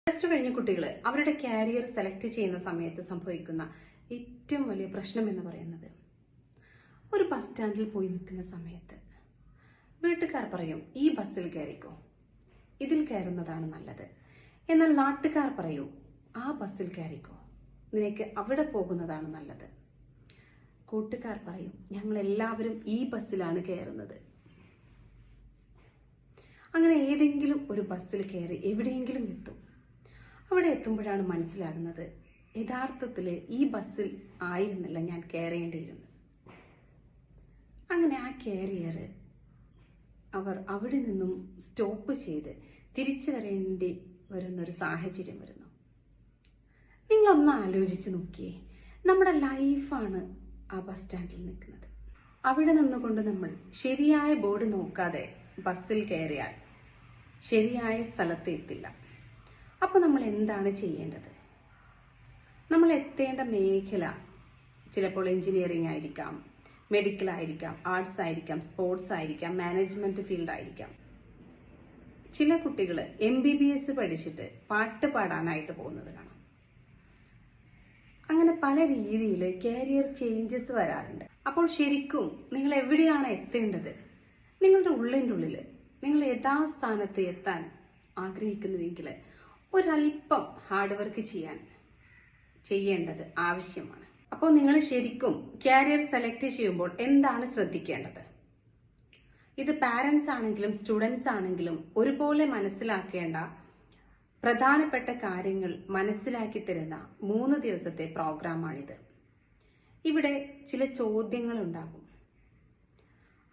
Plus കഴിഞ്ഞ കുട്ടികൾ അവരുടെ കാരിയർ സെലക്ട് ചെയ്യുന്ന സമയത്ത് സംഭവിക്കുന്ന ഏറ്റവും വലിയ പ്രശ്നം എന്ന് പറയുന്നത്, ഒരു ബസ് സ്റ്റാൻഡിൽ പോയി നിൽക്കുന്ന സമയത്ത് വീട്ടുകാർ പറയും ഈ ബസ്സിൽ കയറിക്കോ, ഇതിൽ കയറുന്നതാണ് നല്ലത്. എന്നാൽ നാട്ടുകാർ പറയും ആ ബസ്സിൽ കയറിക്കോ, നിനക്ക് അവിടെ പോകുന്നതാണ് നല്ലത്. കൂട്ടുകാർ പറയും ഞങ്ങൾ എല്ലാവരും ഈ ബസ്സിലാണ് കയറുന്നത്. അങ്ങനെ ഏതെങ്കിലും ഒരു ബസ്സിൽ കയറി എവിടെയെങ്കിലും എത്തും. അവിടെ എത്തുമ്പോഴാണ് മനസ്സിലാകുന്നത് യഥാർത്ഥത്തിൽ ഈ ബസ്സിൽ ആയിരുന്നില്ല ഞാൻ കയറേണ്ടിയിരുന്നത്. അങ്ങനെ ആ കാരിയർ അവർ അവിടെ നിന്നും സ്റ്റോപ്പ് ചെയ്ത് തിരിച്ചു വരേണ്ടി വരുന്നൊരു സാഹചര്യം വരുന്നു. നിങ്ങളൊന്ന് ആലോചിച്ച് നോക്കിയേ, നമ്മുടെ ലൈഫാണ് ആ ബസ് സ്റ്റാൻഡിൽ നിൽക്കുന്നത്. അവിടെ നിന്നുകൊണ്ട് നമ്മൾ ശരിയായ ബോർഡ് നോക്കാതെ ബസ്സിൽ കയറിയാൽ ശരിയായ സ്ഥലത്ത് എത്തില്ല. അപ്പോൾ നമ്മൾ എന്താണ് ചെയ്യേണ്ടത്? നമ്മൾ എത്തേണ്ട മേഖല ചിലപ്പോൾ എഞ്ചിനീയറിംഗ് ആയിരിക്കാം, മെഡിക്കൽ ആയിരിക്കാം, ആർട്സ് ആയിരിക്കാം, സ്പോർട്സ് ആയിരിക്കാം, മാനേജ്മെന്റ് ഫീൽഡ് ആയിരിക്കാം. ചില കുട്ടികൾ MBBS പഠിച്ചിട്ട് പാട്ട് പാടാനായിട്ട് പോകുന്നത് കാണാം. അങ്ങനെ പല രീതിയിൽ കാരിയർ ചേഞ്ചസ് വരാറുണ്ട്. അപ്പോൾ ശരിക്കും നിങ്ങൾ എവിടെയാണ് എത്തേണ്ടത്? നിങ്ങളുടെ ഉള്ളിൻ്റെ ഉള്ളിൽ നിങ്ങൾ യഥാസ്ഥാനത്ത് എത്താൻ ആഗ്രഹിക്കുന്നുവെങ്കിൽ ഒരല്പം ഹാർഡ് വർക്ക് ചെയ്യേണ്ടത് ആവശ്യമാണ്. അപ്പോൾ നിങ്ങൾ ശരിക്കും കാരിയർ സെലക്ട് ചെയ്യുമ്പോൾ എന്താണ് ശ്രദ്ധിക്കേണ്ടത്? ഇത് പാരന്റ്സ് ആണെങ്കിലും സ്റ്റുഡൻസ് ആണെങ്കിലും ഒരുപോലെ മനസ്സിലാക്കേണ്ട പ്രധാനപ്പെട്ട കാര്യങ്ങൾ മനസ്സിലാക്കി തരുന്ന 3 ദിവസത്തെ പ്രോഗ്രാമാണിത്. ഇവിടെ ചില ചോദ്യങ്ങൾ ഉണ്ടാകും.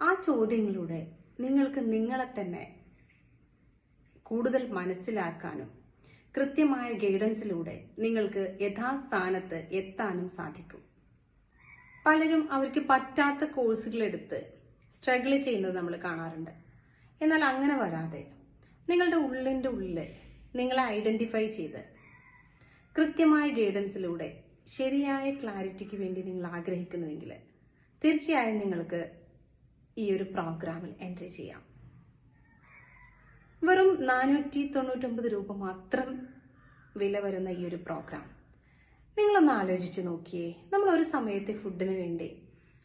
ആ ചോദ്യങ്ങളിലൂടെ നിങ്ങൾക്ക് നിങ്ങളെ തന്നെ കൂടുതൽ മനസ്സിലാക്കാനും കൃത്യമായ ഗൈഡൻസിലൂടെ നിങ്ങൾക്ക് യഥാസ്ഥാനത്ത് എത്താനും സാധിക്കും. പലരും അവർക്ക് പറ്റാത്ത കോഴ്സുകൾ എടുത്ത് സ്ട്രഗിൾ ചെയ്യുന്നത് നമ്മൾ കാണാറുണ്ട്. എന്നാൽ അങ്ങനെ വരാതെ നിങ്ങളുടെ ഉള്ളിൻ്റെ ഉള്ളിൽ നിങ്ങളെ ഐഡന്റിഫൈ ചെയ്ത് കൃത്യമായ ഗൈഡൻസിലൂടെ ശരിയായ ക്ലാരിറ്റിക്ക് വേണ്ടി നിങ്ങൾ ആഗ്രഹിക്കുന്നുവെങ്കിൽ തീർച്ചയായും നിങ്ങൾക്ക് ഈ ഒരു പ്രോഗ്രാമിൽ എൻട്രി ചെയ്യാം. വെറും 499 രൂപ മാത്രം വില വരുന്ന ഈ ഒരു പ്രോഗ്രാം നിങ്ങളൊന്ന് ആലോചിച്ച് നോക്കിയേ. നമ്മൾ ഒരു സമയത്തെ ഫുഡിന് വേണ്ടി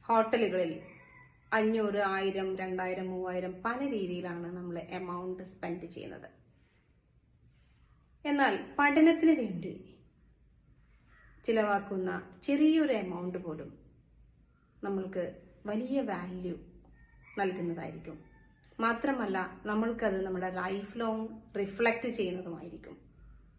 ഹോട്ടലുകളിൽ 500, 1000, 2000, 3000 പല രീതിയിലാണ് നമ്മൾ എമൗണ്ട് സ്പെൻഡ് ചെയ്യുന്നത്. എന്നാൽ പഠനത്തിന് വേണ്ടി ചിലവാക്കുന്ന ചെറിയൊരു എമൗണ്ട് പോലും നമ്മൾക്ക് വലിയ വാല്യൂ നൽകുന്നതായിരിക്കും. മാത്രമല്ല നമ്മൾക്കത് നമ്മുടെ ലൈഫ് ലോങ് റിഫ്ലക്റ്റ് ചെയ്യുന്നതുമായിരിക്കും.